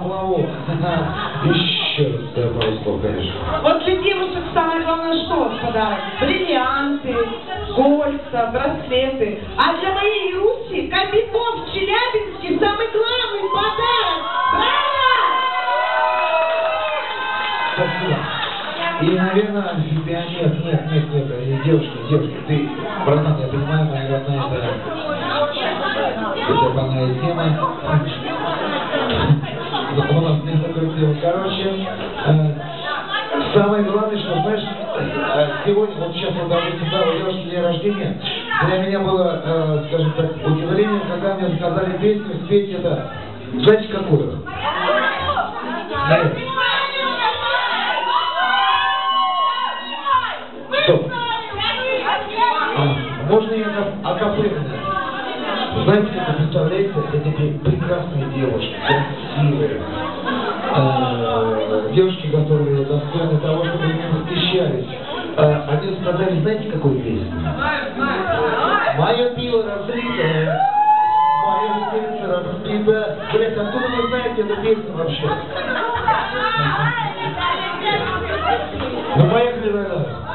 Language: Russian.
плаву. Еще раз пару слов, конечно. Вот для девушек самое главное что в подарок? Бриллианты, кольца, браслеты. А для моей Руси Кобяков в Челябинске самый главный подарок. Браво! Спасибо. И, наверное, нет, девушки, ты, братан, я понимаю, моя родная, это больная тема. У нас нет такой темы. Короче, самое главное, что, знаешь, сегодня, вот сейчас, вот, допустим, да, у девушки день рождения, для меня было, скажем так, удивлением, когда мне заказали песню, спеть это, знаете, какую? Нет. Стоп. Можно я акапельно? Знаете, как представляется, эти прекрасные девушки, красивые, девушки, которые достойны того, чтобы ими восхищались. Они сказали, знаете, какую песню? Мое пиво разлитое, мое сердце разбито. Блять, откуда вы знаете эту песню вообще? Ну поехали, наверное.